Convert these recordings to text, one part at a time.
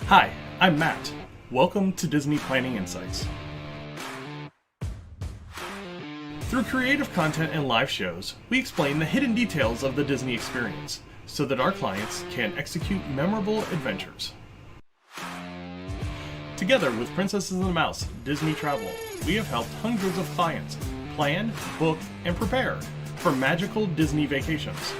Hi, I'm Matt. Welcome to Disney Planning Insights. Through creative content and live shows, we explain the hidden details of the Disney experience so that our clients can execute memorable adventures. Together with Princesses and the Mouse Disney Travel, we have helped hundreds of clients plan, book, and prepare for magical Disney vacations.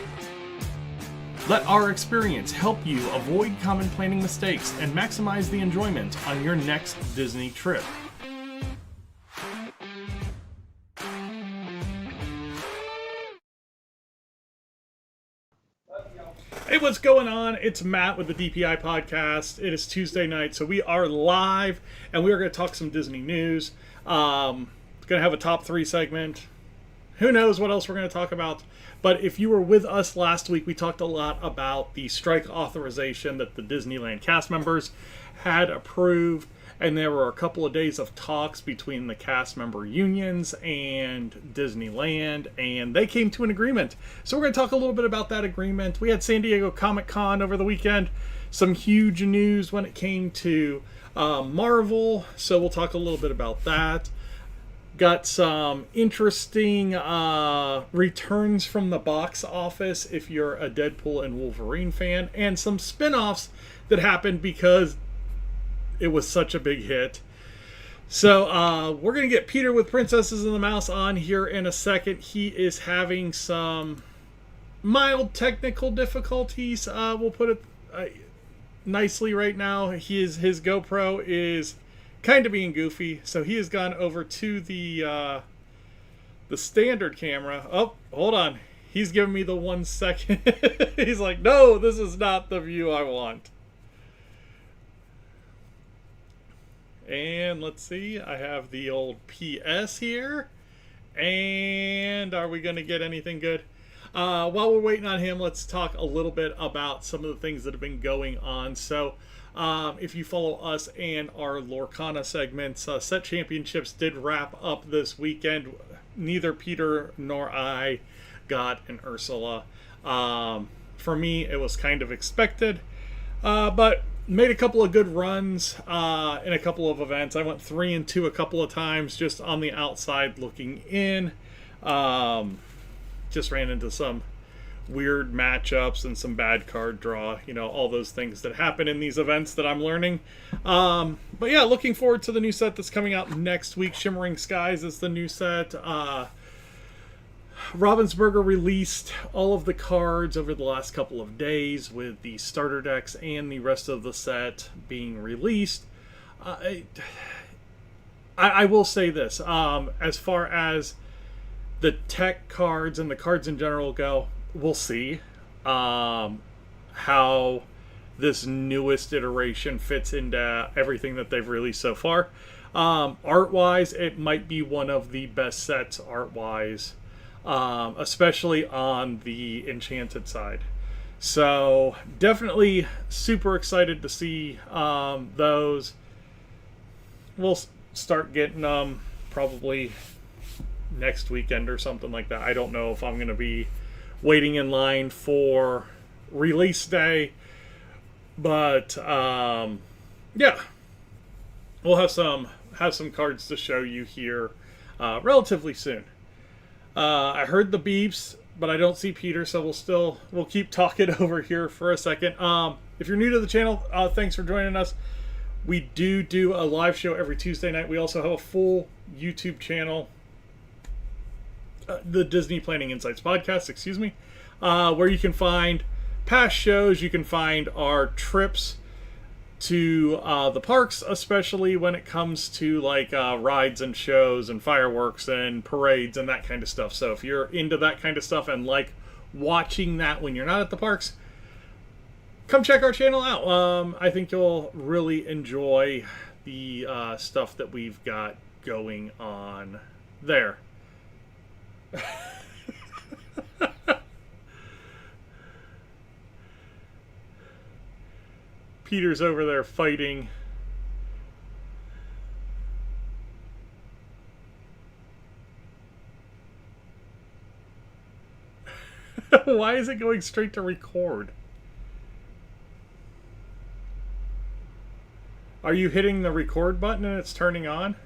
Let our experience help you avoid common planning mistakes and maximize the enjoyment on your next Disney trip. Hey, what's going on? It's Matt with the DPI podcast. It is Tuesday night, so we are live, and we are going to talk some Disney news. Going to have a top 3 segment. Who knows what else we're going to talk about? But if you were with us last week, we talked a lot about the strike authorization that the Disneyland cast members had approved, and there were a couple of days of talks between the cast member unions and Disneyland, and they came to an agreement. So we're going to talk a little bit about that agreement. We had San Diego Comic-Con over the weekend, some huge news when it came to Marvel, so we'll talk a little bit about that. Got some interesting returns from the box office if you're a Deadpool and Wolverine fan, and some spin-offs that happened because it was such a big hit. So we're going to get Peter with Princesses and the Mouse on here in a second. He is having some mild technical difficulties, we'll put it nicely right now. His GoPro is kind of being goofy, so he has gone over to the standard camera. Oh, hold on. He's giving me the 1 second. He's like, no, this is not the view I want. And let's see, I have the old PS here. And are we going to get anything good? While we're waiting on him, let's talk a little bit about some of the things that have been going on. So, if you follow us and our Lorcana segments, Set Championships did wrap up this weekend. Neither Peter nor I got an Ursula. For me, it was kind of expected, but made a couple of good runs in a couple of events. I went 3-2 a couple of times just on the outside looking in. Just ran into some weird matchups and some bad card draw, all those things that happen in these events that I'm learning. But yeah, looking forward to the new set that's coming out next week. Shimmering Skies is the new set. Ravensburger released all of the cards over the last couple of days with the starter decks and the rest of the set being released. I will say this, as far as the tech cards and the cards in general go, we'll see how this newest iteration fits into everything that they've released so far. Art-wise, it might be one of the best sets art-wise, especially on the Enchanted side. So definitely super excited to see those. We'll start getting them probably next weekend or something like that. I don't know if I'm going to be waiting in line for release day, but yeah, we'll have some cards to show you here relatively soon. I heard the beeps, but I don't see Peter, so we'll keep talking over here for a second. If you're new to the channel, thanks for joining us. We do a live show every Tuesday night. We also have a full YouTube channel, the Disney Planning Insights podcast, where you can find past shows. You can find our trips to the parks, especially when it comes to like rides and shows and fireworks and parades and that kind of stuff. So if you're into that kind of stuff and like watching that when you're not at the parks, come check our channel out. I think you'll really enjoy the stuff that we've got going on there. Peter's over there fighting. Why is it going straight to record? Are you hitting the record button and it's turning on?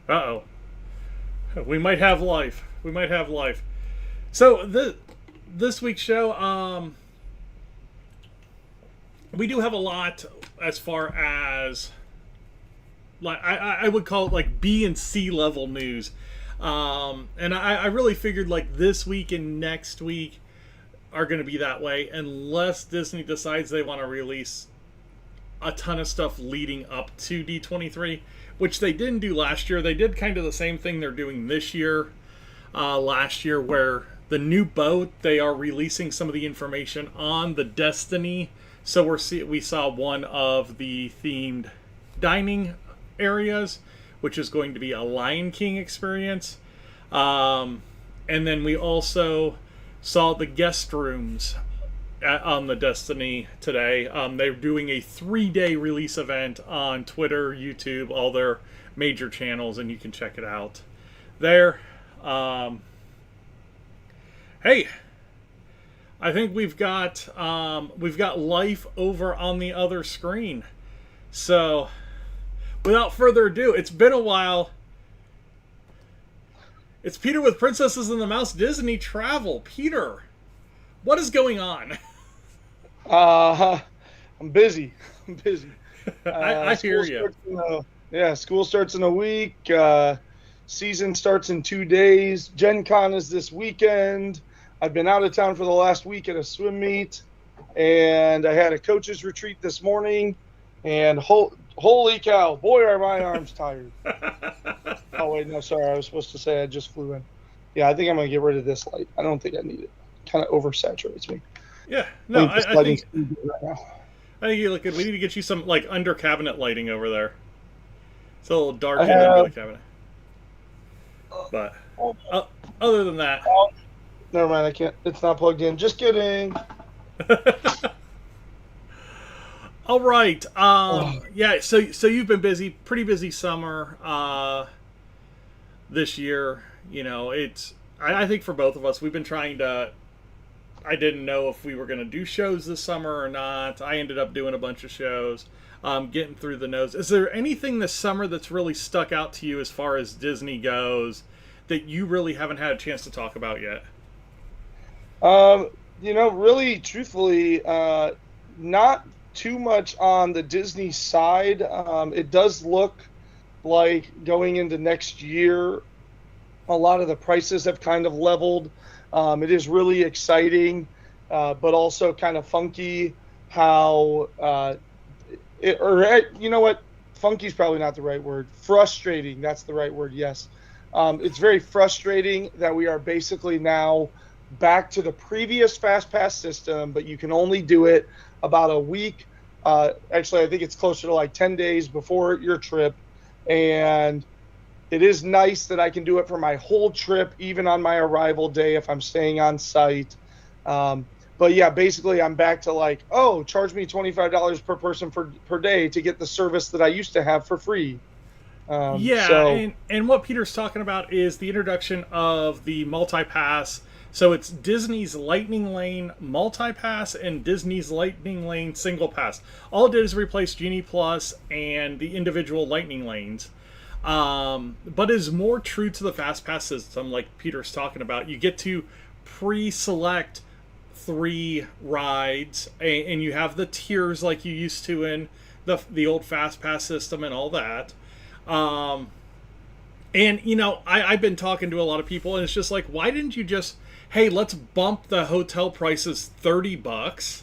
Uh-oh. We might have life. We might have life. So this week's show, we do have a lot as far as like I would call it like B and C level news. And I really figured like this week and next week are going to be that way unless Disney decides they want to release a ton of stuff leading up to D23, which they didn't do last year. They did kind of the same thing they're doing this year, last year, where the new boat, they are releasing some of the information on the Destiny. So we saw one of the themed dining areas, which is going to be a Lion King experience. And then we also saw the guest rooms on the Destiny today. They're doing a 3-day release event on Twitter, YouTube, all their major channels, and you can check it out there. Hey, I think we've got life over on the other screen. So, without further ado, it's been a while. It's Peter with Princesses and the Mouse Disney Travel. Peter, what is going on? I'm busy. I hear you. School starts in a week. Season starts in 2 days. Gen Con is this weekend. I've been out of town for the last week at a swim meet, and I had a coach's retreat this morning, and holy cow, boy, are my arms tired. Oh, wait, no, sorry. I was supposed to say I just flew in. Yeah, I think I'm going to get rid of this light. I don't think I need it. Kind of oversaturates me. Yeah, no, I think right now. I think you look good. We need to get you some like under cabinet lighting over there. It's a little dark in the cabinet. But other than that, never mind. I can't. It's not plugged in. Just kidding. All right. Yeah. So you've been busy, pretty busy summer this year. You know, I think for both of us, we've been trying to. I didn't know if we were going to do shows this summer or not. I ended up doing a bunch of shows, getting through the nose. Is there anything this summer that's really stuck out to you as far as Disney goes that you really haven't had a chance to talk about yet? Really, truthfully, not too much on the Disney side. It does look like going into next year, a lot of the prices have kind of leveled. It is really exciting, but also kind of funky how, you know what? Funky is probably not the right word. Frustrating, that's the right word, yes. It's very frustrating that we are basically now back to the previous Fast Pass system, but you can only do it about a week. Actually, I think it's closer to like 10 days before your trip. And it is nice that I can do it for my whole trip, even on my arrival day if I'm staying on site. But yeah, basically I'm back to like, charge me $25 per person per day to get the service that I used to have for free. And what Peter's talking about is the introduction of the multi-pass. So it's Disney's Lightning Lane multi-pass and Disney's Lightning Lane single pass. All it did is replace Genie Plus and the individual Lightning Lanes. But is more true to the Fast Pass system, like Peter's talking about. You get to pre-select 3 rides, and you have the tiers like you used to in the old Fast Pass system and all that. And, you know, I've been talking to a lot of people, and it's just like, why didn't you just, hey, let's bump the hotel prices $30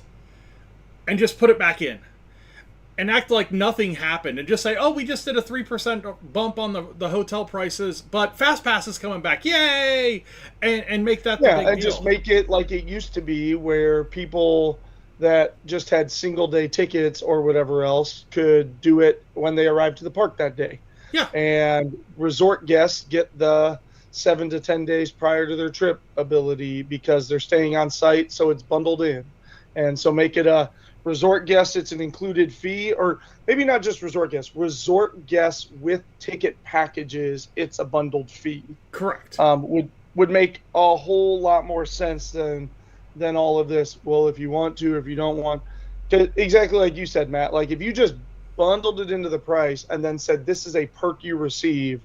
and just put it back in? And act like nothing happened and just say, we just did a 3% bump on the hotel prices, but Fast Pass is coming back. Yay! And make that the big deal. Just make it like it used to be where people that just had single day tickets or whatever else could do it when they arrived to the park that day. Yeah. And resort guests get the 7 to 10 days prior to their trip ability because they're staying on site, so it's bundled in. And so make it a resort guests, it's an included fee, or maybe not just resort guests with ticket packages, it's a bundled fee. Correct. would make a whole lot more sense than all of this. Well, if you want to, if you don't want, exactly like you said, Matt. Like if you just bundled it into the price and then said this is a perk you receive,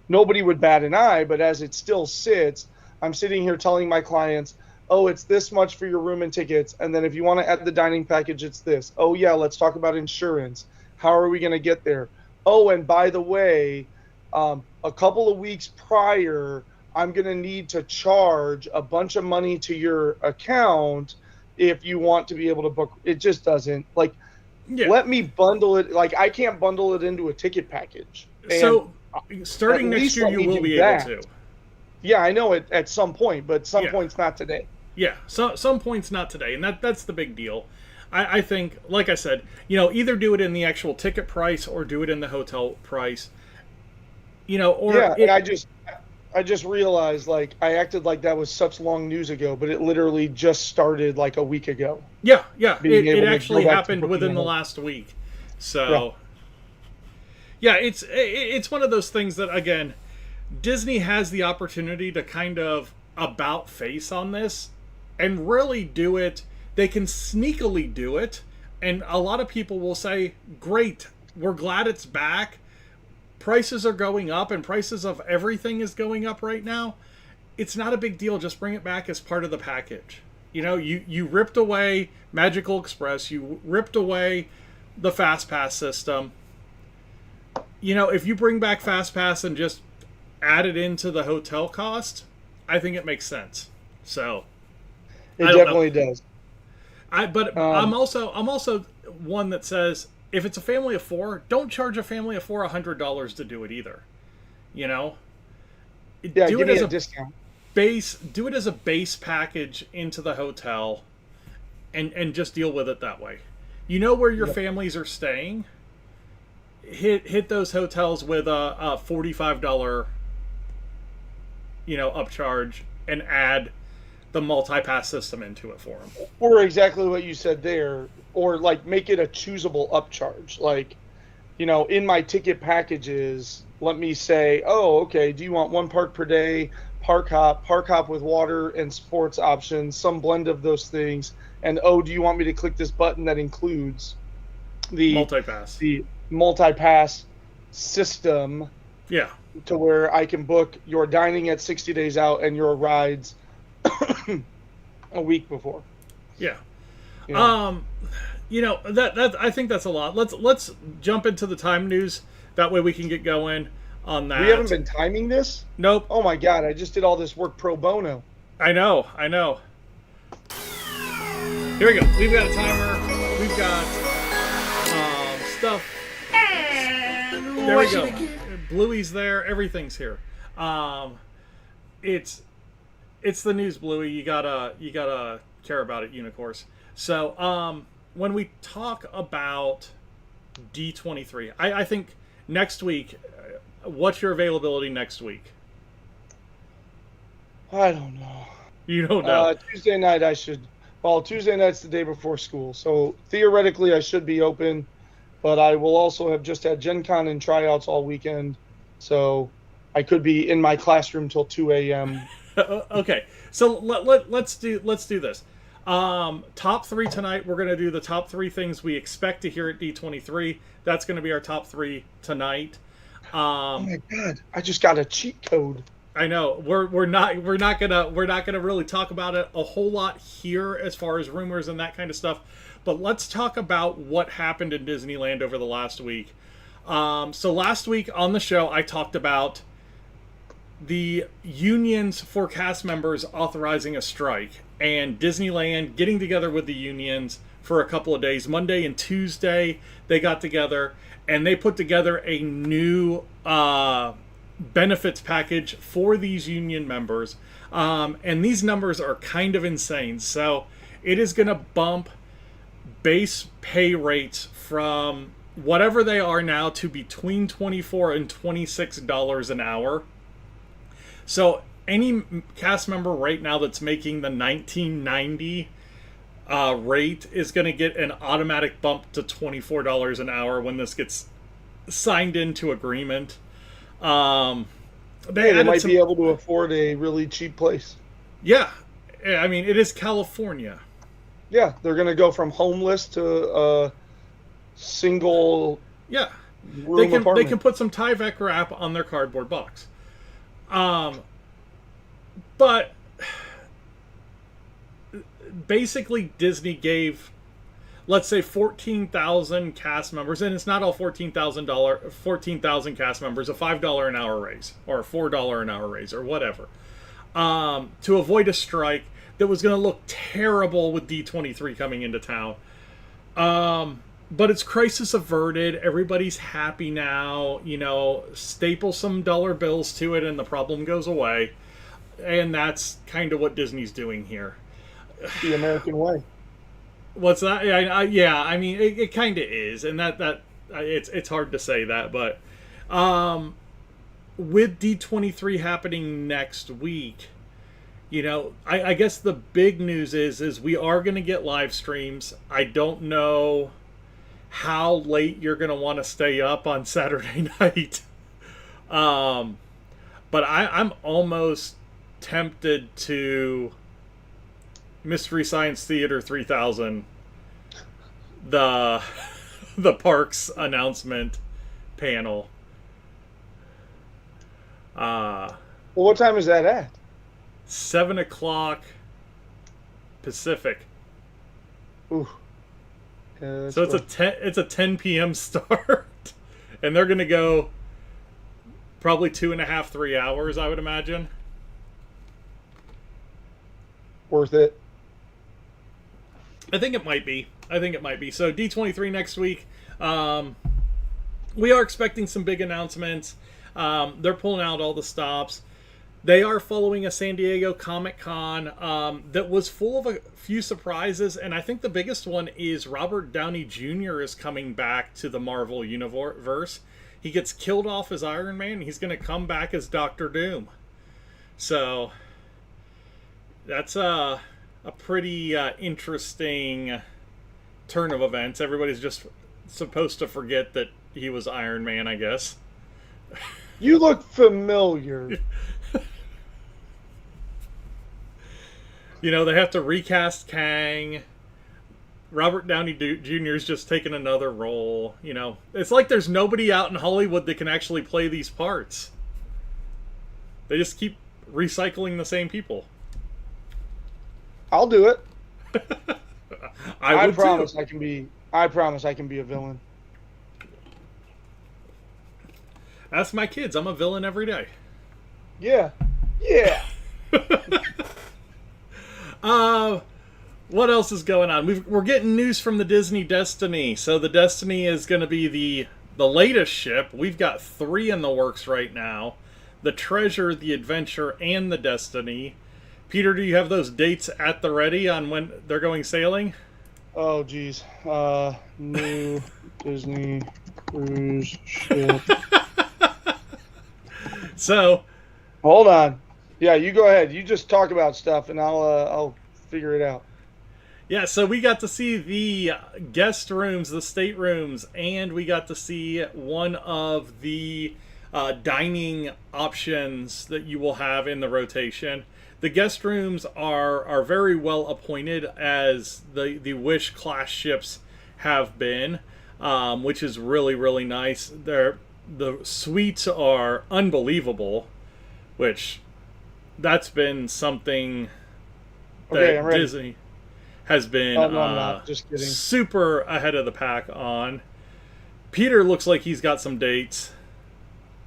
nobody would bat an eye. But as it still sits, I'm sitting here telling my clients, oh, it's this much for your room and tickets, and then if you want to add the dining package, it's this. Oh yeah, let's talk about insurance. How are we going to get there? Oh, and by the way, a couple of weeks prior, I'm going to need to charge a bunch of money to your account if you want to be able to book. It just doesn't. Like, let me bundle it. Like, I can't bundle it into a ticket package. So, starting next year, you will be able to. Yeah, I know it at some point, but some points not today. Yeah, so some points not today, and that's the big deal. I think, like I said, either do it in the actual ticket price or do it in the hotel price. And I just realized, like, I acted like that was such long news ago, but it literally just started like a week ago. Yeah. It actually happened within the last week. So, yeah, it's one of those things that, again, Disney has the opportunity to kind of about face on this and really do it. They can sneakily do it, and a lot of people will say, great, we're glad it's back. Prices are going up, and prices of everything is going up right now. It's not a big deal. Just bring it back as part of the package. You ripped away Magical Express. You ripped away the Fast Pass system. If you bring back Fast Pass and just add it into the hotel cost, I think it makes sense. So it definitely does. I'm also one that says, if it's a family of four, don't charge a family of four $100 to do it either. Do it as a discount. Do it as a base package into the hotel, and just deal with it that way. Where your families are staying. Hit those hotels with a $45 upcharge and add the multi-pass system into it for them. Or exactly what you said there, or like make it a choosable upcharge. Like, in my ticket packages, let me say, oh, okay, do you want one park per day, park hop with water and sports options, some blend of those things, and oh, do you want me to click this button that includes the multi-pass system? Yeah. To where I can book your dining at 60 days out and your rides a week before. Yeah. That I think that's a lot. Let's jump into the time news. That way we can get going on that. We haven't been timing this? Nope. Oh my god, I just did all this work pro bono. I know. Here we go. We've got a timer. We've got stuff. And there we go. Bluey's there. Everything's here. It's the news, Bluey. You gotta care about it, Unicorns. So, when we talk about D23, I think next week, what's your availability next week? I don't know. You don't know. Tuesday night Tuesday night's the day before school, so theoretically I should be open, but I will also have just had Gen Con and tryouts all weekend, so I could be in my classroom till 2 a.m. Okay, so let's do this. Top three tonight. We're going to do the top three things we expect to hear at D23. That's going to be our top three tonight. Oh my god! I just got a cheat code. I know we're not gonna really talk about it a whole lot here as far as rumors and that kind of stuff. But let's talk about what happened in Disneyland over the last week. So last week on the show, I talked about the unions for cast members authorizing a strike, and Disneyland getting together with the unions for a couple of days. Monday and Tuesday, they got together, and they put together a new benefits package for these union members. And these numbers are kind of insane. So it is going to bump base pay rates from whatever they are now to between $24 and $26 an hour. So any cast member right now that's making the $19.90 rate is going to get an automatic bump to $24 an hour when this gets signed into agreement. They might be able to afford a really cheap place. Yeah, I mean, it is California. Yeah, they're going to go from homeless to a single. Yeah, room apartment. They can put some Tyvek wrap on their cardboard box. But basically, Disney gave, let's say, 14,000 cast members, and it's not all 14,000 cast members, a $5 an hour raise or a $4 an hour raise or whatever, to avoid a strike that was going to look terrible with D23 coming into town. But it's crisis averted. Everybody's happy now. You know, staple some dollar bills to it and the problem goes away. And that's kind of what Disney's doing here. The American way. What's that? Yeah, I mean, it kind of is. And that it's hard to say that. But with D23 happening next week, you know, I guess the big news is we are going to get live streams. I don't know how late you're going to want to stay up on Saturday night. But I'm almost tempted to Mystery Science Theater 3000, the parks announcement panel. Well, what time is that at? 7 o'clock Pacific. Ooh. So it's a 10 p.m. start, and they're gonna go probably 2.5, 3 hours, I would imagine. Worth it. I think it might be. So D23 next week. We are expecting some big announcements. They're pulling out all the stops. They are following a San Diego Comic-Con that was full of a few surprises, and I think the biggest one is Robert Downey Jr. is coming back to the Marvel Universe. He gets killed off as Iron Man, and he's going to come back as Doctor Doom. So that's a pretty interesting turn of events. Everybody's just supposed to forget that he was Iron Man, I guess. You look familiar. You know, they have to recast Kang. Robert Downey Jr. is just taking another role. You know, it's like there's nobody out in Hollywood that can actually play these parts. They just keep recycling the same people. I'll do it. I promise I can be a villain. Ask my kids. I'm a villain every day. Yeah. Yeah. What else is going on? We're getting news from the Disney Destiny. So the Destiny is going to be the latest ship. We've got 3 in the works right now. The Treasure, the Adventure, and the Destiny. Peter, do you have those dates at the ready on when they're going sailing? Oh, geez. New Disney cruise ship. So, hold on. Yeah, you go ahead. You just talk about stuff, and I'll figure it out. Yeah, so we got to see the guest rooms, the staterooms, and we got to see one of the dining options that you will have in the rotation. The guest rooms are very well appointed, as the Wish class ships have been, which is really, really nice. The suites are unbelievable, which that's been something that Disney has been I'm not. Just kidding. Super ahead of the pack on. Peter looks like he's got some dates.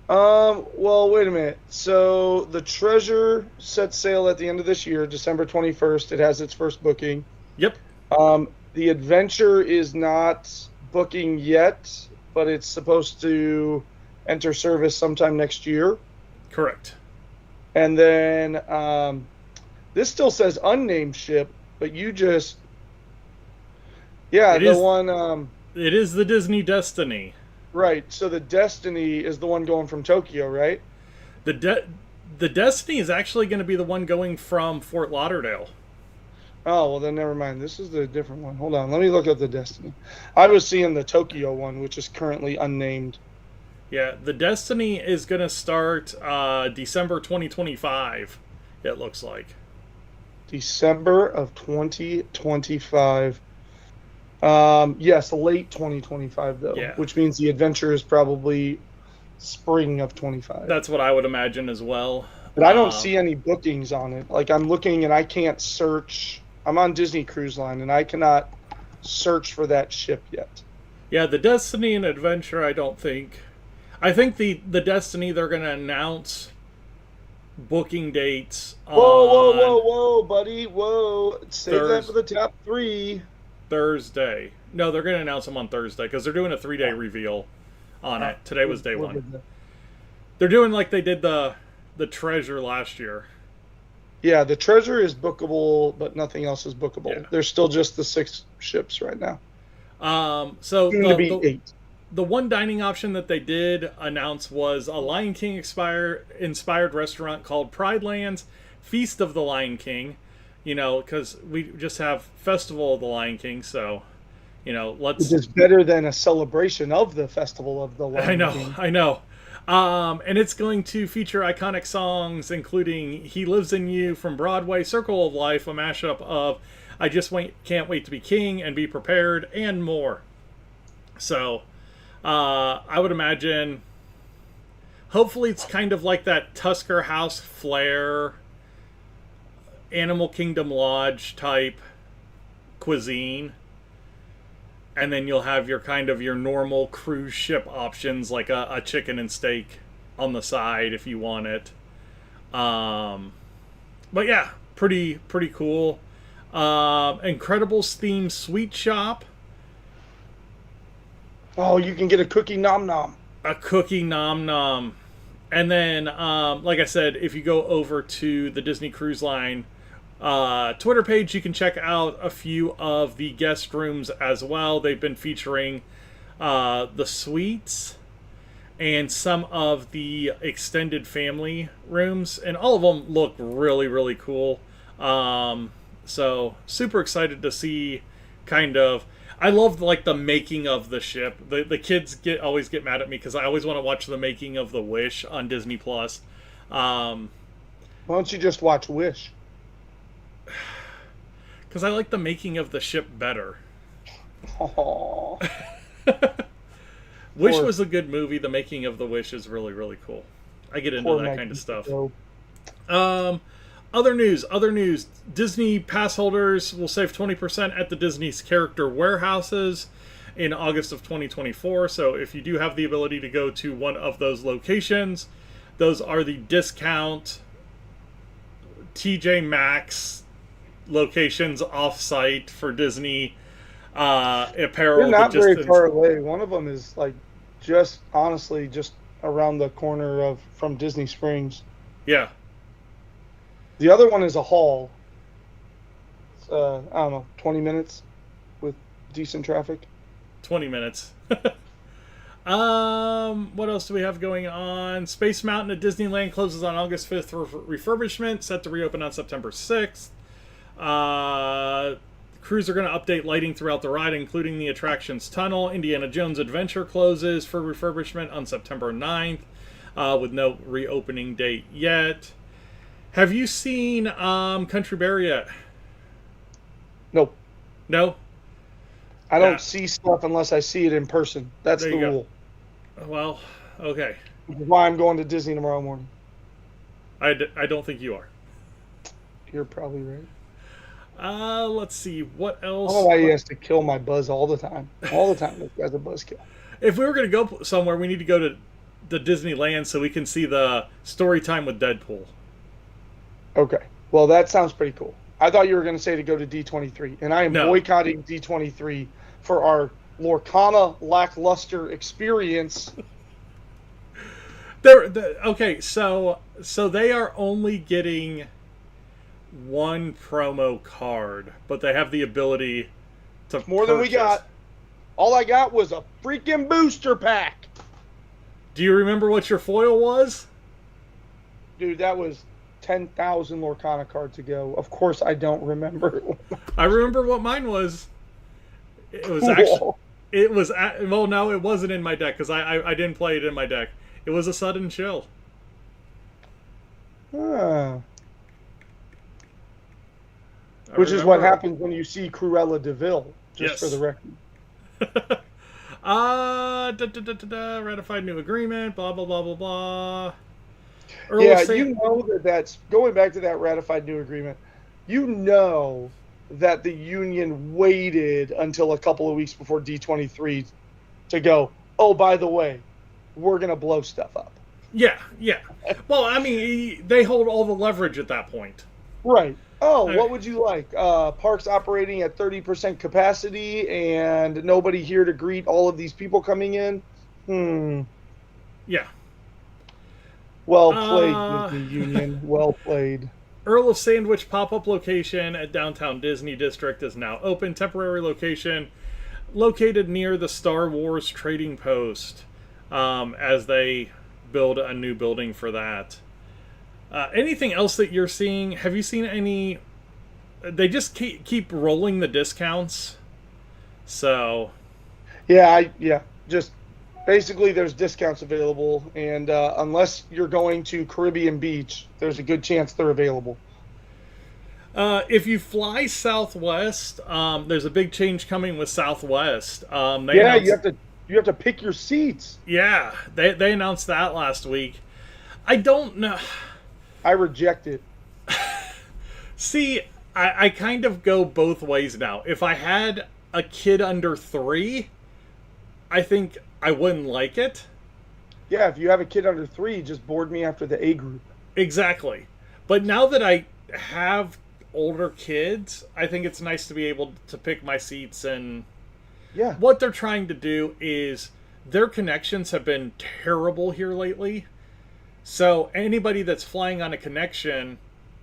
Well, wait a minute. So the Treasure sets sail at the end of this year, December 21st. It has its first booking. Yep. The Adventure is not booking yet, but it's supposed to enter service sometime next year. Correct. And then this still says unnamed ship, but you just one. It is the Disney Destiny. Right. So the Destiny is the one going from Tokyo, right? The Destiny is actually going to be the one going from Fort Lauderdale. Oh, well then never mind. This is the different one. Hold on. Let me look up the Destiny. I was seeing the Tokyo one, which is currently unnamed. Yeah, the Destiny is going to start December 2025, it looks like. December of 2025. Yes, late 2025 though, Yeah. which means the adventure is probably spring of 25. That's what I would imagine as well. But I don't see any bookings on it. Like, I'm looking and I can't search. I'm on Disney Cruise Line and I cannot search for that ship yet. Yeah, the Destiny and Adventure, I don't think. I think the Destiny, they're going to announce booking dates on Whoa, buddy. Whoa. Save that for the top 3. Thursday. No, they're going to announce them on Thursday because they're doing a 3-day reveal on it. Today was day 1. They're doing like they did the Treasure last year. Yeah, the Treasure is bookable, but nothing else is bookable. Yeah. There's still just the 6 ships right now. So Soon to be 8. The one dining option that they did announce was a Lion King inspired restaurant called Pride Lands Feast of the Lion King. You know, because we just have Festival of the Lion King, so, you know, let's... Which is better than a celebration of the Festival of the Lion King. I know. And it's going to feature iconic songs, including He Lives in You from Broadway, Circle of Life, a mashup of I Just Can't Wait to Be King and Be Prepared, and more. So, I would imagine, hopefully it's kind of like that Tusker House flair, Animal Kingdom Lodge type cuisine. And then you'll have your kind of your normal cruise ship options, like a chicken and steak on the side if you want it. But yeah, pretty cool. Incredibles themed sweet shop. Oh, you can get a cookie nom nom. A cookie nom nom. And then, like I said, if you go over to the Disney Cruise Line Twitter page, you can check out a few of the guest rooms as well. They've been featuring the suites and some of the extended family rooms, and all of them look really cool. So super excited to see kind of... I love like the making of the ship. The kids always get mad at me because I always want to watch the making of the Wish on Disney Plus. Why don't you just watch Wish? Because I like the making of the ship better. Oh. Wish was a good movie. The making of the Wish is really cool. I get into that kind of stuff. Other news. Disney pass holders will save 20% at the Disney's character warehouses in August of 2024. So if you do have the ability to go to one of those locations, those are the discount TJ Maxx locations off-site for Disney apparel. They're not very far away. One of them is like just around the corner from Disney Springs. Yeah. The other one is a hall. It's, I don't know, 20 minutes with decent traffic. 20 minutes. What else do we have going on? Space Mountain at Disneyland closes on August 5th for refurbishment, set to reopen on September 6th. Crews are going to update lighting throughout the ride, including the attraction's tunnel. Indiana Jones Adventure closes for refurbishment on September 9th, with no reopening date yet. Have you seen Country Bear yet? Nope. No? I don't see stuff unless I see it in person. That's the rule. Well, okay. Which is why I'm going to Disney tomorrow morning. I don't think you are. You're probably right. Let's see. What else? I don't know why he has to kill my buzz all the time. All the time, this guy's a buzzkill. If we were going to go somewhere, we need to go to Disneyland so we can see the story time with Deadpool. Okay. Well, that sounds pretty cool. I thought you were going to say to go to D23, and I am boycotting D23 for our Lorcana lackluster experience. Okay, so they are only getting one promo card, but they have the ability to more than we got. All I got was a freaking booster pack. Do you remember what your foil was? Dude, that was 10,000 Lorcana cards ago. Of course I don't remember. I remember what mine was. It It was well, no, it wasn't in my deck because I didn't play it in my deck. It was a sudden chill. Which is what happens when you see Cruella de Vil, just for the record. Ratified new agreement, blah, blah, blah, blah, blah. You know that's going back to that ratified new agreement. You know that the union waited until a couple of weeks before D23 to go, oh, by the way, we're going to blow stuff up. Yeah. Well, I mean, they hold all the leverage at that point. Right. Oh, what would you like? Parks operating at 30% capacity and nobody here to greet all of these people coming in? Yeah. Well played, Disney Union. Well played. Earl of Sandwich pop-up location at downtown Disney District is now open. Temporary location located near the Star Wars trading post as they build a new building for that. Anything else that you're seeing? Have you seen any? They just keep rolling the discounts. So. Yeah. Just basically there's discounts available. And unless you're going to Caribbean Beach, there's a good chance they're available. If you fly Southwest, there's a big change coming with Southwest. You have to pick your seats. Yeah, they announced that last week. I don't know. I reject it. See, I kind of go both ways now. If I had a kid under 3, I think I wouldn't like it. Yeah, if you have a kid under 3, just board me after the A group. Exactly. But now that I have older kids, I think it's nice to be able to pick my seats. And what they're trying to do is their connections have been terrible here lately. So anybody that's flying on a connection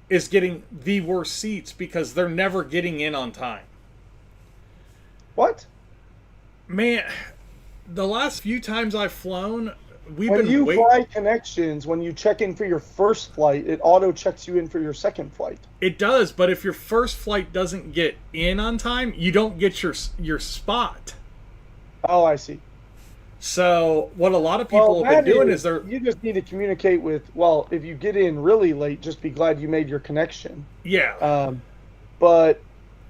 is getting the worst seats because they're never getting in on time. What? Man, the last few times I've flown, when you fly connections, when you check in for your first flight, it auto checks you in for your second flight. It does, but if your first flight doesn't get in on time, you don't get your spot. Oh, I see. So what a lot of people have been doing is you just need to communicate with, well, if you get in really late, just be glad you made your connection. Yeah. But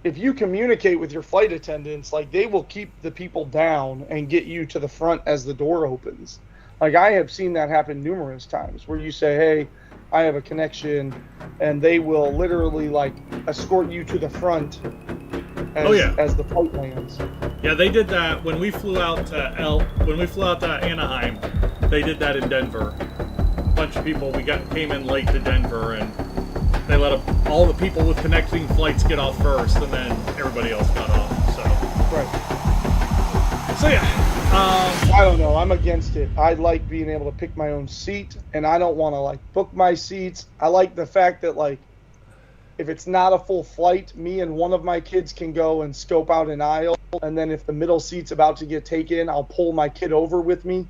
if you communicate with your flight attendants, like, they will keep the people down and get you to the front as the door opens. Like, I have seen that happen numerous times where you say, hey, I have a connection, and they will literally, like, escort you to the front as the flight lands. Yeah, they did that when we flew out to Anaheim. They did that in Denver. A bunch of people came in late to Denver, and they let all the people with connecting flights get off first, and then everybody else got off. So right. So yeah. I don't know. I'm against it. I like being able to pick my own seat, and I don't want to, like, book my seats. I like the fact that, like, if it's not a full flight, me and one of my kids can go and scope out an aisle, and then if the middle seat's about to get taken, I'll pull my kid over with me.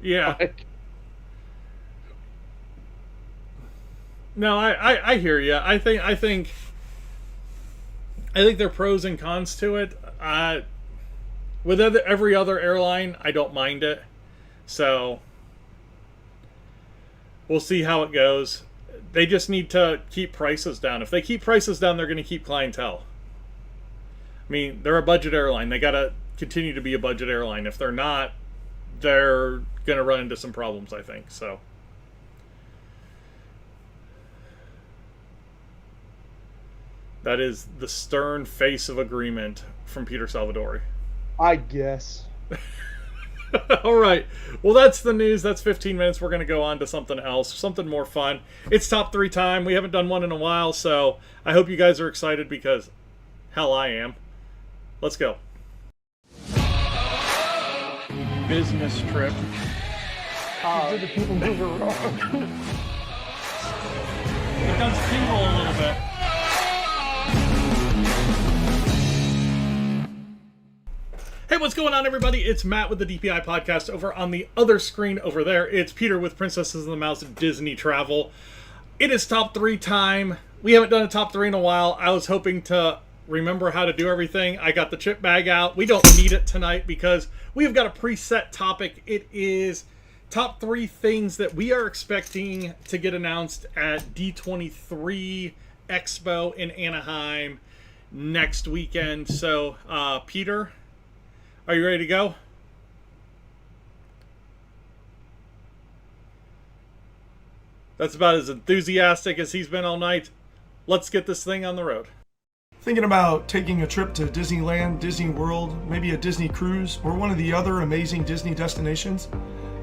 Yeah. No, I hear you. I think there are pros and cons to it. With every other airline, I don't mind it. So we'll see how it goes. They just need to keep prices down. If they keep prices down, they're going to keep clientele. I mean, they're a budget airline. They got to continue to be a budget airline. If they're not, they're going to run into some problems, I think. So that is the stern face of agreement from Peter Salvadori. I guess. All right. Well, that's the news. That's 15 minutes. We're going to go on to something else, something more fun. It's top 3 time. We haven't done one in a while, so I hope you guys are excited because, hell, I am. Let's go. Business trip. Did the people move around? It does tingle a little bit. Hey, what's going on, everybody? It's Matt with the DPI podcast. Over on the other screen over there, it's Peter with Princesses and the Mouse Disney Travel. It is top 3 time. We haven't done a top 3 in a while. I was hoping to remember how to do everything. I got the chip bag out. We don't need it tonight because we've got a preset topic. It is top 3 things that we are expecting to get announced at D23 Expo in Anaheim next weekend. So, Peter, are you ready to go? That's about as enthusiastic as he's been all night. Let's get this thing on the road. Thinking about taking a trip to Disneyland, Disney World, maybe a Disney cruise, or one of the other amazing Disney destinations?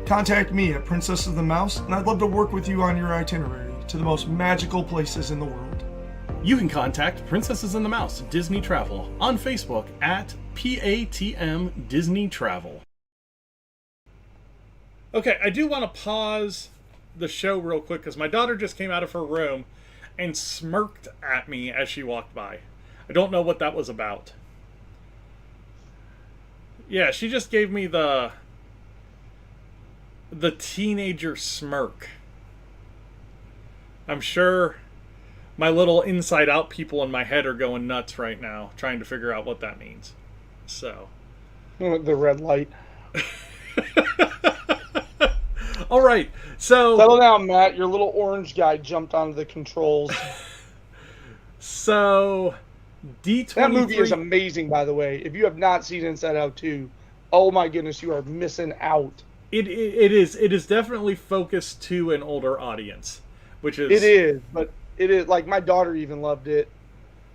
Contact me at Princess of the Mouse, and I'd love to work with you on your itinerary to the most magical places in the world. You can contact Princesses and the Mouse Disney Travel on Facebook at PATM Disney Travel. Okay, I do want to pause the show real quick because my daughter just came out of her room and smirked at me as she walked by. I don't know what that was about. Yeah, she just gave me the teenager smirk. I'm sure my little inside out people in my head are going nuts right now trying to figure out what that means. So, the red light. All right. So settle down, Matt. Your little orange guy jumped onto the controls. So D23. That movie is amazing, by the way. If you have not seen Inside Out 2, oh my goodness, you are missing out. It is definitely focused to an older audience, which is... It is, but it is, like, my daughter even loved it,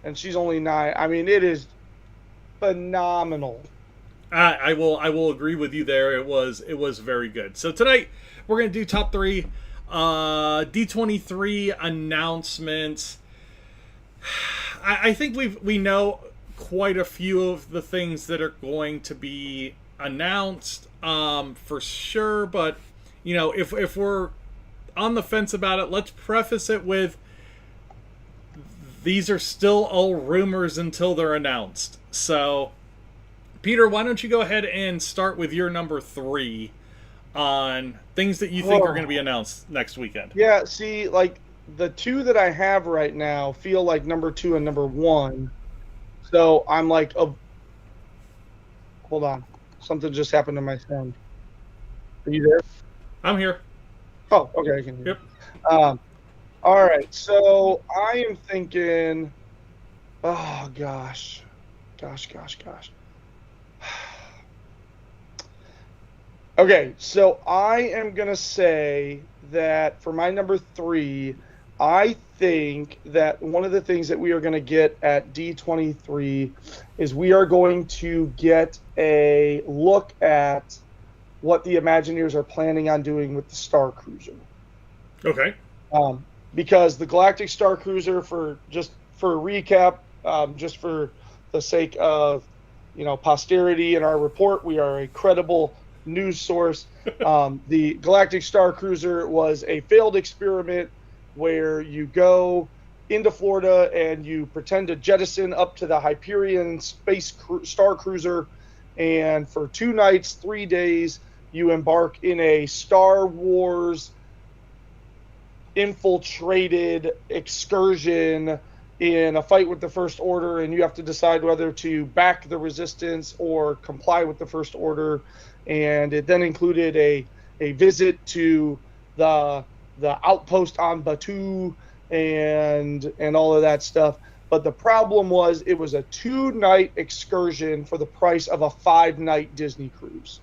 and she's only 9. I mean, it is phenomenal. I will agree with you there. It was very good. So tonight we're going to do top 3 D23 announcements. I think we know quite a few of the things that are going to be announced for sure, but you know, if we're on the fence about it, let's preface it with these are still all rumors until they're announced. So Peter, why don't you go ahead and start with your number 3 on things that you think are going to be announced next weekend? Yeah, see, like, the 2 that I have right now feel like number 2 and number 1. So I'm like, hold on. Something just happened to my sound. Are you there? I'm here. Oh, okay, I can hear. Yep. All right, so I am thinking, oh, gosh. Okay, so I am going to say that for my number 3, I think that one of the things that we are going to get at D23 is we are going to get a look at what the Imagineers are planning on doing with the Star Cruiser. Okay. Because the Galactic Star Cruiser, for a recap, just for the sake of, posterity in our report, we are a credible news source. The Galactic Star Cruiser was a failed experiment where you go into Florida and you pretend to jettison up to the Hyperion Star Cruiser, and for 2 nights, 3 days, you embark in a Star Wars infiltrated excursion in a fight with the First Order, and you have to decide whether to back the Resistance or comply with the First Order. And it then included a visit to the outpost on Batuu and all of that stuff. But the problem was it was a 2-night excursion for the price of a 5-night Disney cruise.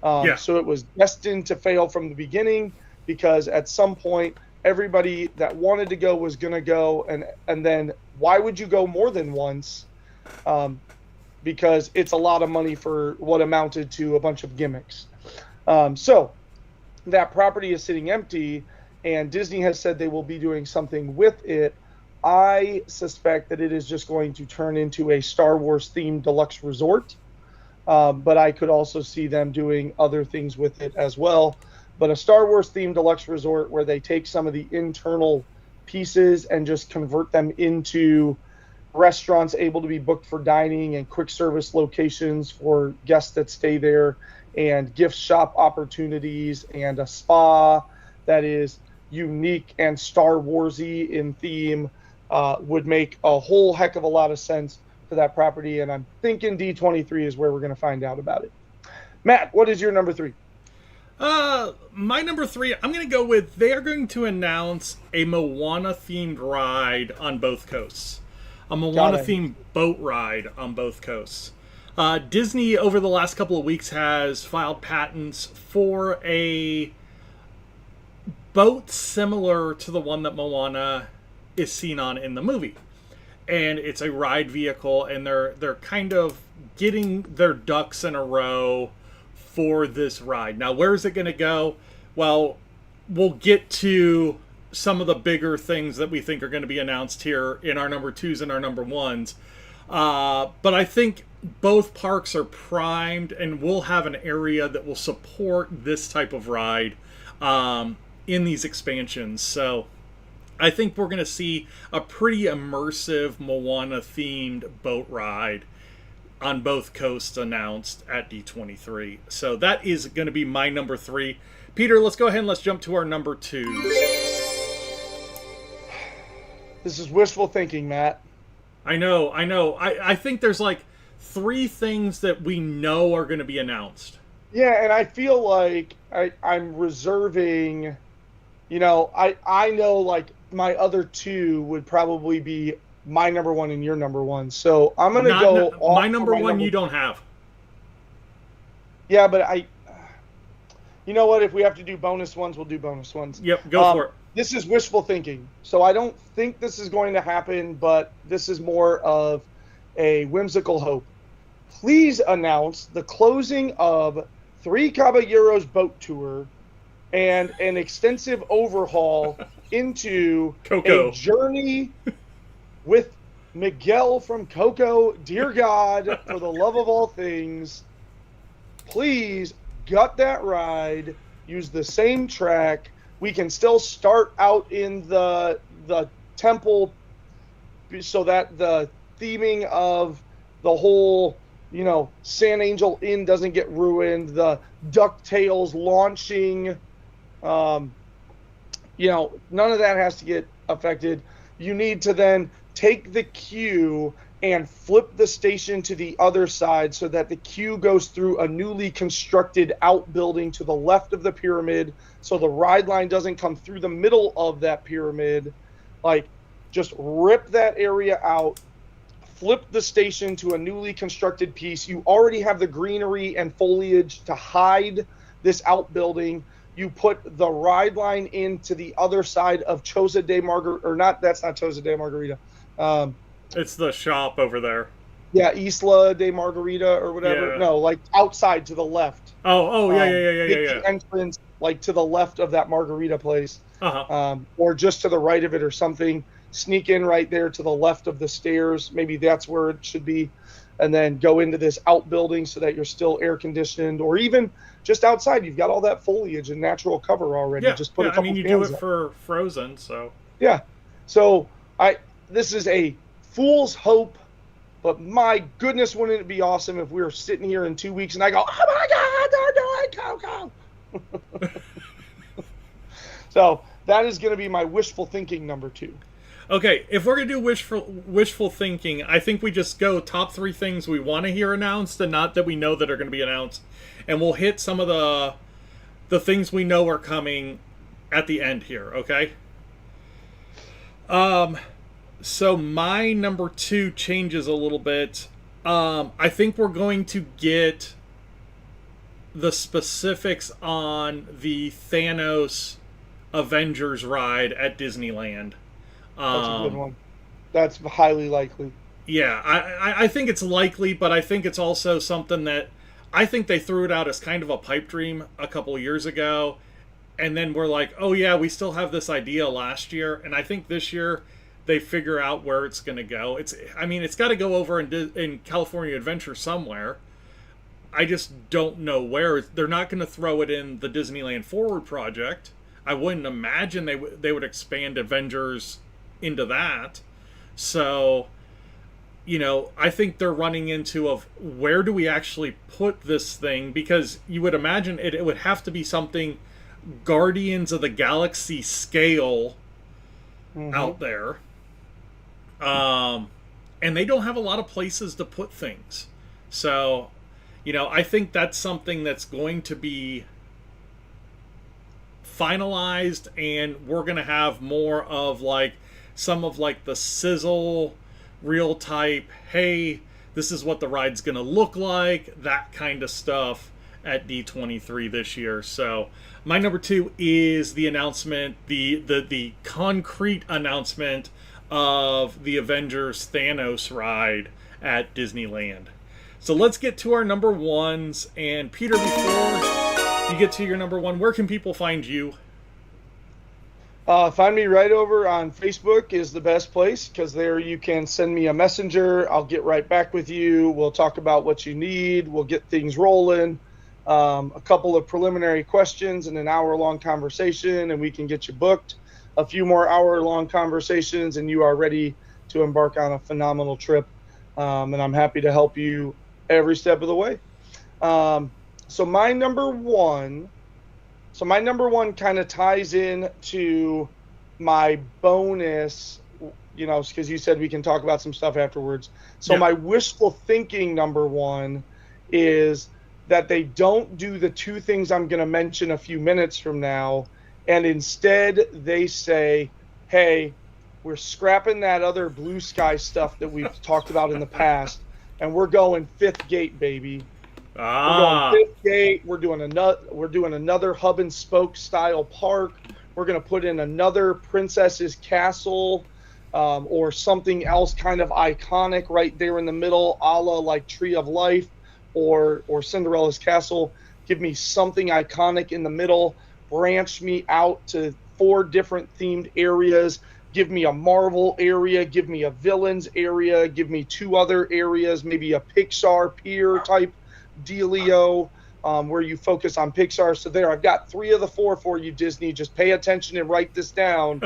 So it was destined to fail from the beginning, because at some point everybody that wanted to go was going to go, and then why would you go more than once? Because it's a lot of money for what amounted to a bunch of gimmicks. So that property is sitting empty, and Disney has said they will be doing something with it. I suspect that it is just going to turn into a Star Wars themed deluxe resort. But I could also see them doing other things with it as well. But a Star Wars themed deluxe resort where they take some of the internal pieces and just convert them into restaurants able to be booked for dining, and quick service locations for guests that stay there, and gift shop opportunities, and a spa that is unique and Star Warsy in theme would make a whole heck of a lot of sense for that property, and I'm thinking D23 is where we're going to find out about it. Matt, what is your number 3? My number 3, I'm going to go with, they are going to announce a Moana-themed ride on both coasts. A Moana-themed boat ride on both coasts. Disney, over the last couple of weeks, has filed patents for a boat similar to the one that Moana is seen on in the movie. And it's a ride vehicle, and they're kind of getting their ducks in a row for this ride. Now, where is it going to go? Well, we'll get to some of the bigger things that we think are going to be announced here in our number 2s and our number 1s. But I think both parks are primed, and we'll have an area that will support this type of ride in these expansions. So I think we're going to see a pretty immersive Moana-themed boat ride on both coasts announced at D23. So that is going to be my number 3. Peter, let's go ahead and let's jump to our number 2s. This is wishful thinking, Matt. I know. I think there's like 3 things that we know are going to be announced. Yeah, and I feel like I'm reserving, I know like my other 2 would probably be my number 1 and your number 1. So I'm going to go off my number 1 you don't have. Yeah, but you know what? If we have to do bonus ones, we'll do bonus ones. Yep, go for it. This is wishful thinking. So I don't think this is going to happen, but this is more of a whimsical hope. Please announce the closing of Three Caballeros boat tour and an extensive overhaul into Coco. A journey with Miguel from Coco. Dear God, for the love of all things, please gut that ride. Use the same track. We can still start out in the temple so that the theming of the whole, San Angel Inn doesn't get ruined. The DuckTales launching, none of that has to get affected. You need to then take the queue and flip the station to the other side so that the queue goes through a newly constructed outbuilding to the left of the pyramid, so the ride line doesn't come through the middle of that pyramid. Like, just rip that area out, flip the station to a newly constructed piece. You already have the greenery and foliage to hide this outbuilding. You put the ride line into the other side of Choza de Margarita, or not, that's not Choza de Margarita. It's the shop over there. Yeah, Isla de Margarita or whatever. Yeah. No, like outside to the left. Yeah. Entrance, like to the left of that margarita place. Uh-huh. Or just to the right of it or something. Sneak in right there to the left of the stairs. Maybe that's where it should be. And then go into this outbuilding so that you're still air conditioned. Or even just outside, you've got all that foliage and natural cover already. Yeah, just put a couple you fans do it up. for Frozen, so. Yeah. So this is a fool's hope, but my goodness, wouldn't it be awesome if we were sitting here in 2 weeks and I go, oh my God, they're doing Coco. So that is going to be my wishful thinking number 2. Okay, if we're going to do wishful thinking, I think we just go top 3 things we want to hear announced and not that we know that are going to be announced. And we'll hit some of the things we know are coming at the end here, okay? So my number 2 changes a little bit. I think we're going to get the specifics on the Thanos Avengers ride at Disneyland. That's a good one. That's highly likely. Yeah, I think it's likely, but I think it's also something that I think they threw it out as kind of a pipe dream a couple of years ago. And then we're like, oh yeah, we still have this idea last year. And I think this year they figure out where it's going to go. It's got to go over in California Adventure somewhere. I just don't know where. They're not going to throw it in the Disneyland Forward project. I wouldn't imagine they would expand Avengers into that. So, I think they're running into of where do we actually put this thing? Because you would imagine it would have to be something Guardians of the Galaxy scale out there. and they don't have a lot of places to put things. So, I think that's something that's going to be finalized, and we're going to have more of like some of like the sizzle real type, hey, this is what the ride's going to look like, that kind of stuff at D23 this year. So my number 2 is the announcement, the concrete announcement of the Avengers Thanos ride at Disneyland. So let's get to our number 1s. And Peter, before you get to your number 1, where can people find you? Find me right over on Facebook is the best place, because there you can send me a messenger. I'll get right back with you. We'll talk about what you need. We'll get things rolling. A couple of preliminary questions and an hour-long conversation, and we can get you booked. A few more hour-long conversations, and you are ready to embark on a phenomenal trip. And I'm happy to help you every step of the way. So my number one kind of ties in to my bonus, because you said we can talk about some stuff afterwards. So my wishful thinking number 1 is that they don't do the 2 things I'm going to mention a few minutes from now, and instead they say, hey, we're scrapping that other blue sky stuff that we've talked about in the past, and we're going 5th gate, baby. We're going 5th gate. We're doing another hub and spoke style park. We're going to put in another princess's castle, or something else kind of iconic right there in the middle, a la like Tree of Life or Cinderella's castle. Give me something iconic in the middle. Branch me out to 4 different themed areas. Give me a Marvel area. Give me a villains area. Give me 2 other areas, maybe a Pixar Pier type dealio, where you focus on Pixar. So there, I've got 3 of the 4 for you, Disney. Just pay attention and write this down.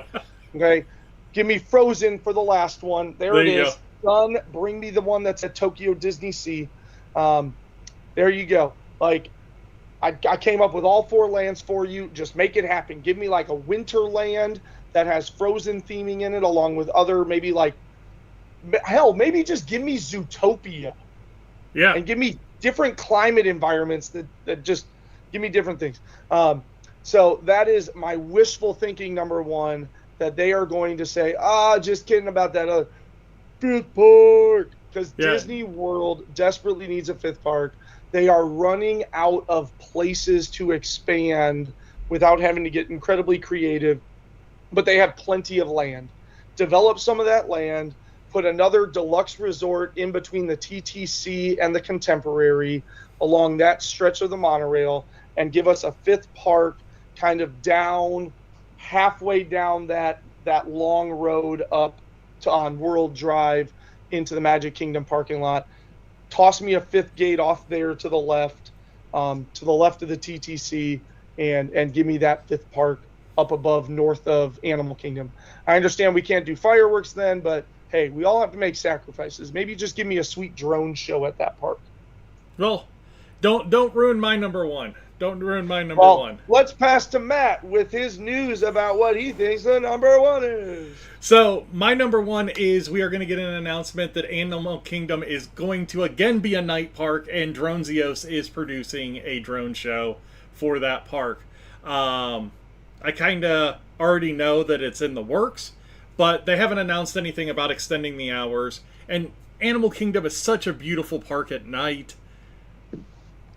Okay. Give me Frozen for the last one. There it is. Done. Bring me the one that's at Tokyo Disney Sea. There you go. Like, I came up with all 4 lands for you. Just make it happen. Give me like a winter land that has Frozen theming in it, along with other, maybe like, hell, maybe just give me Zootopia. Yeah. And give me different climate environments that just give me different things. So that is my wishful thinking number 1, that they are going to say, just kidding about that other 5th park. Because Disney World desperately needs a 5th park. They are running out of places to expand without having to get incredibly creative, but they have plenty of land. Develop some of that land, put another deluxe resort in between the TTC and the Contemporary along that stretch of the monorail, and give us a 5th park kind of down, halfway down that long road up to on World Drive into the Magic Kingdom parking lot. Toss me a 5th gate off there to the left of the TTC, and give me that 5th park up above north of Animal Kingdom. I understand we can't do fireworks then, but hey, we all have to make sacrifices. Maybe just give me a sweet drone show at that park. Well, don't ruin my number 1. Don't ruin my number 1. Let's pass to Matt with his news about what he thinks the number 1 is. So my number 1 is we are going to get an announcement that Animal Kingdom is going to again be a night park, and Dronezios is producing a drone show for that park. I kind of already know that it's in the works, but they haven't announced anything about extending the hours. And Animal Kingdom is such a beautiful park at night.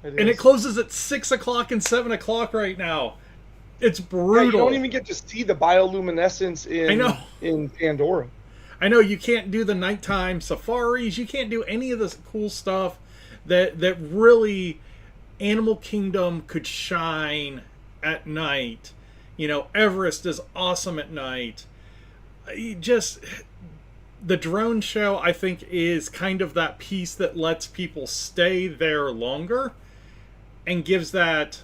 And it closes at 6 o'clock and 7 o'clock right now. It's brutal. Yeah, you don't even get to see the bioluminescence in Pandora. I know, you can't do the nighttime safaris. You can't do any of this cool stuff that really Animal Kingdom could shine at night. Everest is awesome at night. The drone show, I think, is kind of that piece that lets people stay there longer and gives that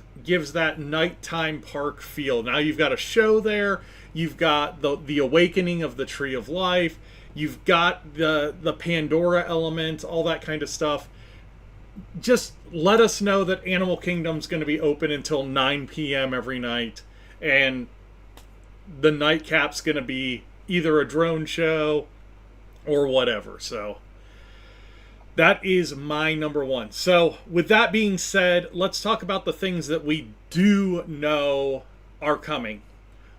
nighttime park feel. Now you've got a show there. You've got the awakening of the Tree of Life. You've got the Pandora element, all that kind of stuff. Just let us know that Animal Kingdom's going to be open until 9 p.m. every night, and the nightcap's going to be either a drone show or whatever. So that is my number one. So with that being said, let's talk about the things that we do know are coming.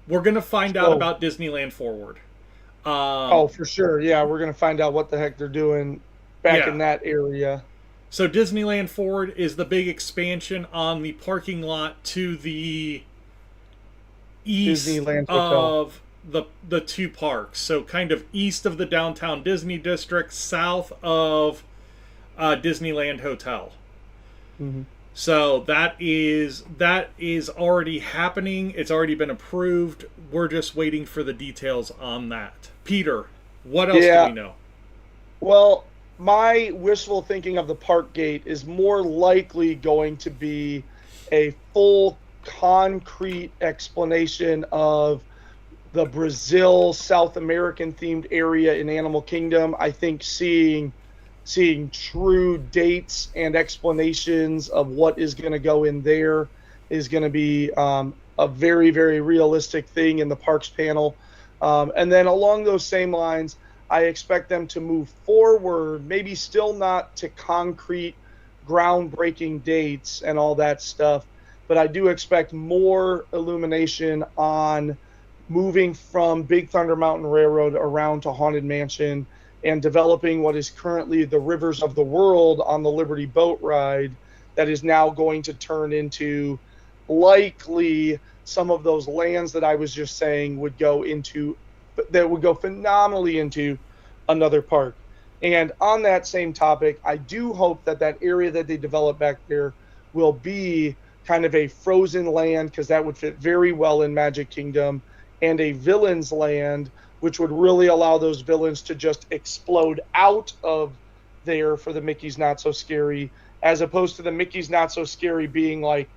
We're going to find out about Disneyland Forward. Oh, for sure. Yeah, we're going to find out what the heck they're doing back in that area. So Disneyland Forward is the big expansion on the parking lot to the east Disneyland of the two parks. So kind of east of the downtown Disney district, south of Disneyland Hotel. Mm-hmm. So that is already happening. It's already been approved. We're just waiting for the details on that. Peter, what else do we know? Well, my wishful thinking of the park gate is more likely going to be a full concrete explanation of the Brazil, South American themed area in Animal Kingdom. I think seeing true dates and explanations of what is going to go in there is going to be a very, very realistic thing in the parks panel. And then along those same lines, I expect them to move forward, maybe still not to concrete groundbreaking dates and all that stuff, but I do expect more illumination on moving from Big Thunder Mountain Railroad around to Haunted Mansion and developing what is currently the Rivers of the World on the Liberty Boat Ride that is now going to turn into likely some of those lands that I was just saying would go phenomenally into another park. And on that same topic, I do hope that area that they develop back there will be kind of a frozen land, because that would fit very well in Magic Kingdom, and a villains land, which would really allow those villains to just explode out of there for the Mickey's Not So Scary, as opposed to the Mickey's Not So Scary being like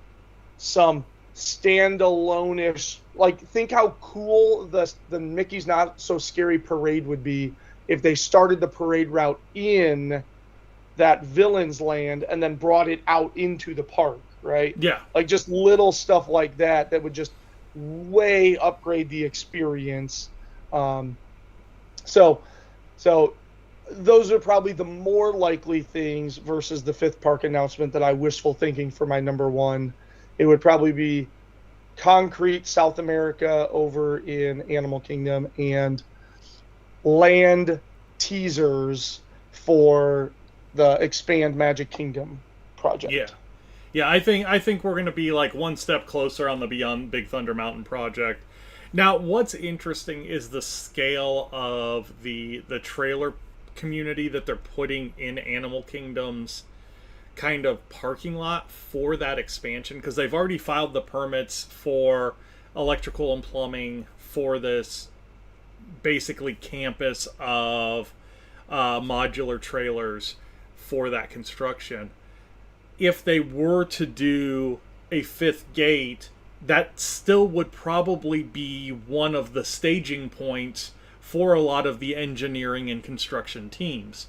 some standalone-ish, like, think how cool the Mickey's Not So Scary parade would be if they started the parade route in that villains land and then brought it out into the park, right? Yeah. Like just little stuff like that would just way upgrade the experience. So those are probably the more likely things versus the fifth park announcement that I wishful thinking for my number one. It would probably be concrete South America over in Animal Kingdom and land teasers for the Expand Magic Kingdom project. Yeah, I think we're going to be like one step closer on the Beyond Big Thunder Mountain project. Now, what's interesting is the scale of the trailer community that they're putting in Animal Kingdom's kind of parking lot for that expansion, because they've already filed the permits for electrical and plumbing for this basically campus of modular trailers for that construction. If they were to do a fifth gate, that still would probably be one of the staging points for a lot of the engineering and construction teams.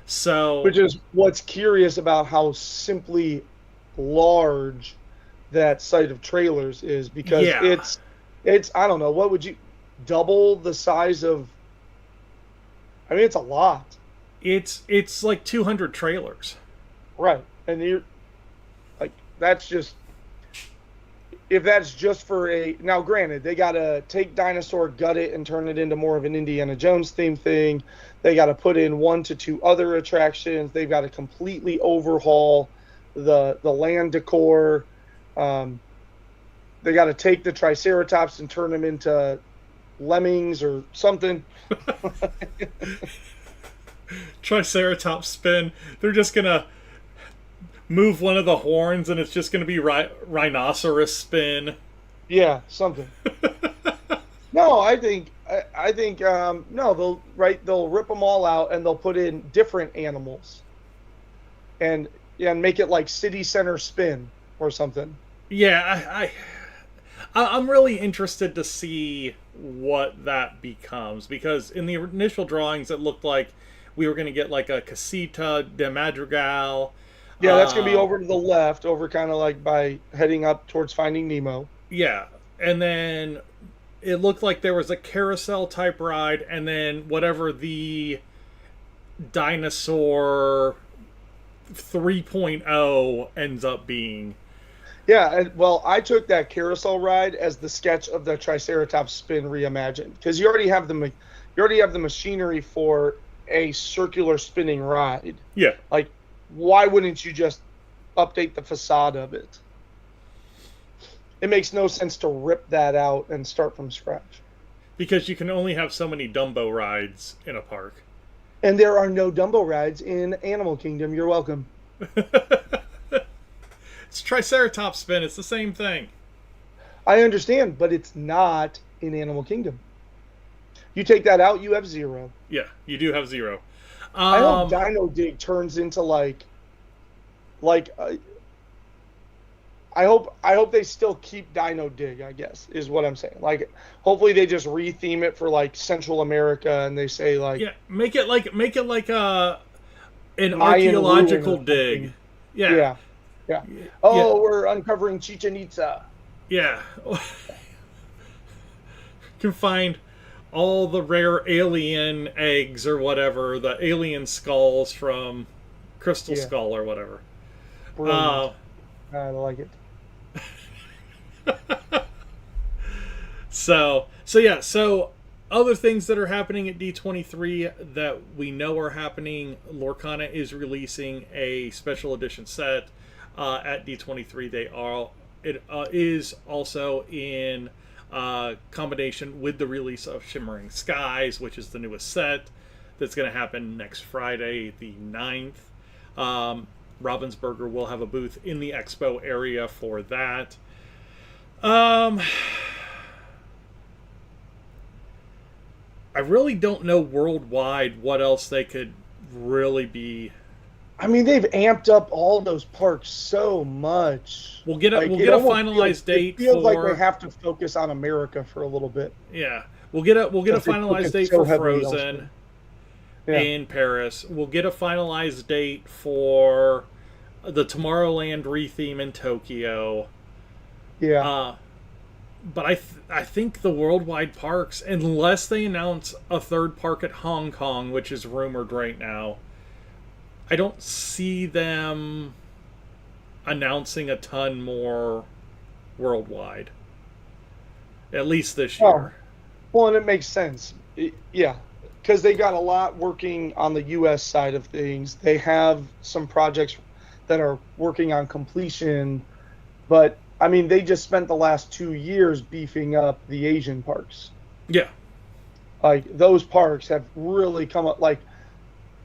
So, which is what's curious about how simply large that site of trailers is, because it's I don't know, what would you double the size of? I mean, it's a lot. It's like 200 trailers. Right. And you're like, that's just, if that's just for now granted, they got to take Dinosaur, gut it, and turn it into more of an Indiana Jones theme thing. They got to put in 1 to 2 other attractions. They've got to completely overhaul the land decor. They got to take the Triceratops and turn them into lemmings or something. Triceratops spin. They're just going to move one of the horns and it's just going to be rhinoceros spin. Yeah, something. No, I think no, they'll rip them all out and they'll put in different animals and make it like City Center spin or something. Yeah, I'm really interested to see what that becomes, because in the initial drawings it looked like we were going to get like a Casita de Madrigal. Yeah, that's going to be over to the left, over kind of like by heading up towards Finding Nemo. Yeah, and then it looked like there was a carousel type ride, and then whatever the Dinosaur 3.0 ends up being. Yeah, and well, I took that carousel ride as the sketch of the Triceratops spin reimagined, because you already have the machinery for a circular spinning ride. Yeah. Like, why wouldn't you just update the facade of it? It makes no sense to rip that out and start from scratch. Because you can only have so many Dumbo rides in a park. And there are no Dumbo rides in Animal Kingdom. You're welcome. It's Triceratops spin. It's the same thing. I understand, but it's not in Animal Kingdom. You take that out, you have 0. Yeah, you do have 0. I hope Dino Dig turns into I hope they still keep Dino Dig, I guess, is what I'm saying. Like, hopefully they just retheme it for like Central America, and they say like, yeah, make it like an archaeological dig. Yeah. Yeah. Oh, we're uncovering Chichen Itza. Yeah. Can find all the rare alien eggs or whatever, the alien skulls from Crystal Skull or whatever. I like it. So other things that are happening at D23 that we know are happening, Lorcana is releasing a special edition set at D23. It is also in combination with the release of Shimmering Skies, which is the newest set that's going to happen next Friday, the 9th. Ravensburger will have a booth in the Expo area for that. I really don't know worldwide what else they could really be. I mean, they've amped up all those parks so much. We'll get a finalized date. It feels like they have to focus on America for a little bit. Yeah, we'll get a finalized date for Frozen in Paris. We'll get a finalized date for the Tomorrowland retheme in Tokyo. Yeah. But I think the worldwide parks, unless they announce a third park at Hong Kong, which is rumored right now, I don't see them announcing a ton more worldwide. At least this year. Well, and it makes sense. Yeah, because they got a lot working on the U.S. side of things. They have some projects that are working on completion, but I mean, they just spent the last 2 years beefing up the Asian parks. Yeah. Like, those parks have really come up. Like,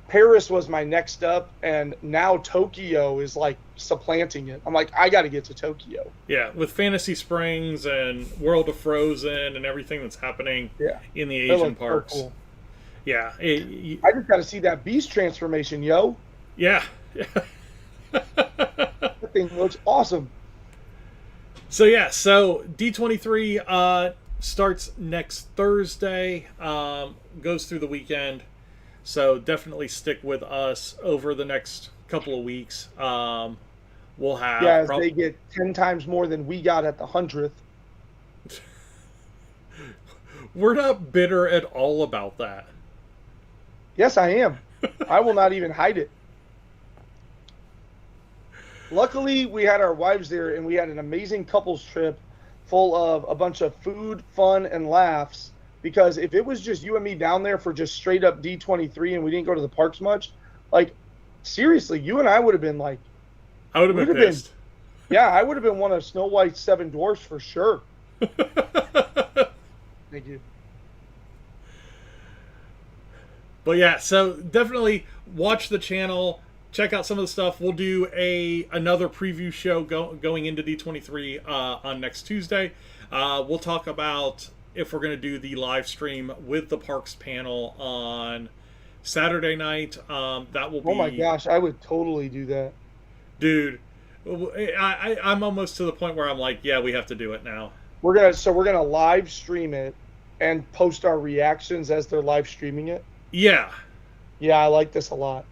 Paris was my next up, and now Tokyo is, like, supplanting it. I'm like, I got to get to Tokyo. Yeah, with Fantasy Springs and World of Frozen and everything that's happening in the Asian parks. So cool. Yeah. I just got to see that beast transformation, yo. Yeah. That thing looks awesome. So D23 starts next Thursday, goes through the weekend. So definitely stick with us over the next couple of weeks. We'll have as they get 10 times more than we got at the 100th. We're not bitter at all about that. Yes, I am. I will not even hide it. Luckily, we had our wives there, and we had an amazing couples trip full of a bunch of food, fun, and laughs. Because if it was just you and me down there for just straight up D23 and we didn't go to the parks much, like, seriously, you and I would have been like... I would have been pissed. I would have been one of Snow White's 7 dwarfs for sure. Thank you. But yeah, so definitely watch the channel. Check out some of the stuff. We'll do another preview show going into D23 on next Tuesday. We'll talk about if we're going to do the live stream with the parks panel on Saturday night. That will be... Oh my gosh, I would totally do that. Dude, I'm almost to the point where I'm like, yeah, we have to do it now. We're gonna live stream it and post our reactions as they're live streaming it. Yeah. Yeah, I like this a lot.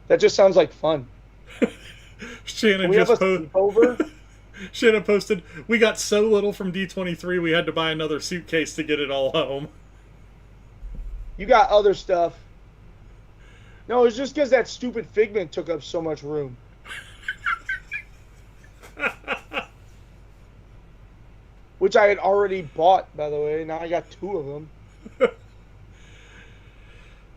That just sounds like fun. Shannon Shannon posted, we got so little from D23 we had to buy another suitcase to get it all home. You got other stuff. No, it's just because that stupid Figment took up so much room. Which I had already bought, by the way. Now I got 2 of them.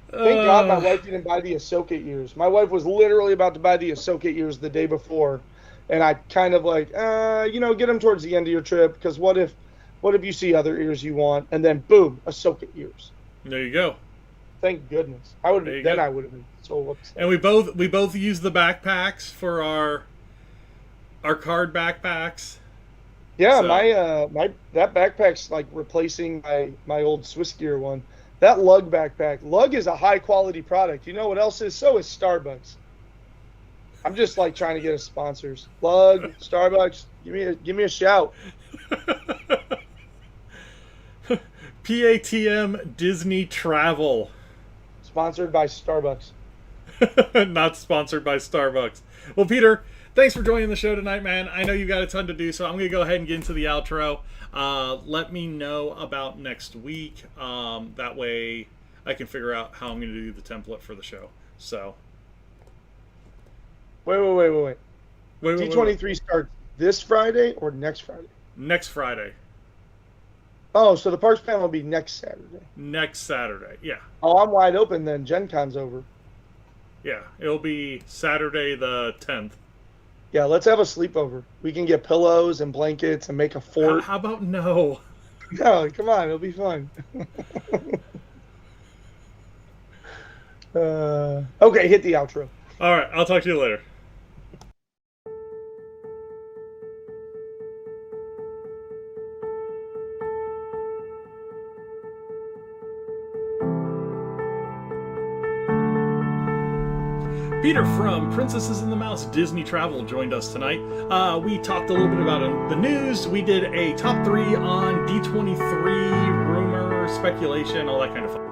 Thank God my wife didn't buy the Ahsoka ears. My wife was literally about to buy the Ahsoka ears the day before. And I kind of like, get them towards the end of your trip. Because what if you see other ears you want? And then, boom, Ahsoka ears. There you go. Thank goodness. I would have been so upset. And we both use the backpacks for our card backpacks. Yeah, So- that backpack's like replacing my old Swiss Gear one. That Lug backpack. Lug is a high quality product. You know what else is? So is Starbucks. I'm just like trying to get us sponsors. Lug, Starbucks, give me a shout. PATM Disney Travel. Sponsored by Starbucks. Not sponsored by Starbucks. Well, Peter, thanks for joining the show tonight, man. I know you got a ton to do, so I'm going to go ahead and get into the outro. Let me know about next week. That way I can figure out how I'm going to do the template for the show. So. Wait. D23 starts this Friday or next Friday? Next Friday. Oh, so the Parks panel will be next Saturday. Next Saturday, yeah. Oh, I'm wide open then. Gen Con's over. Yeah, it'll be Saturday the 10th. Yeah, let's have a sleepover. We can get pillows and blankets and make a fort. How about no? No, come on, it'll be fun. Okay, hit the outro. All right, I'll talk to you later. Peter from Princesses and the Mouse Disney Travel joined us tonight. We talked a little bit about the news. We did a top 3 on D23, rumor, speculation, all that kind of fun.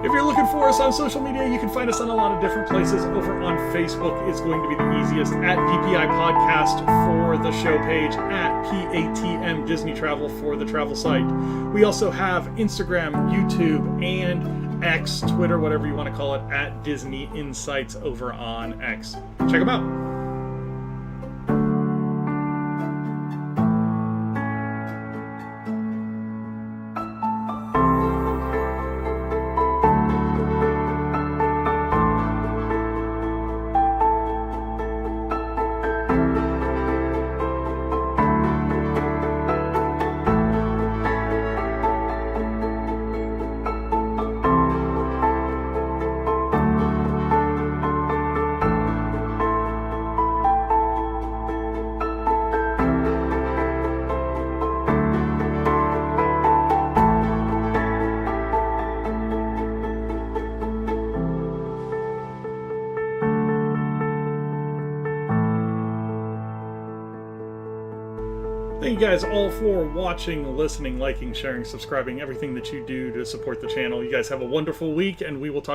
If you're looking for us on social media, you can find us on a lot of different places. Over on Facebook is going to be the easiest, at DPI Podcast for the show page, at PATM Disney Travel for the travel site. We also have Instagram, YouTube, and X, Twitter, whatever you want to call it, at Disney Insights over on X. Check them out. Thank you guys all for watching, listening, liking, sharing, subscribing, everything that you do to support the channel. You guys have a wonderful week, and we will talk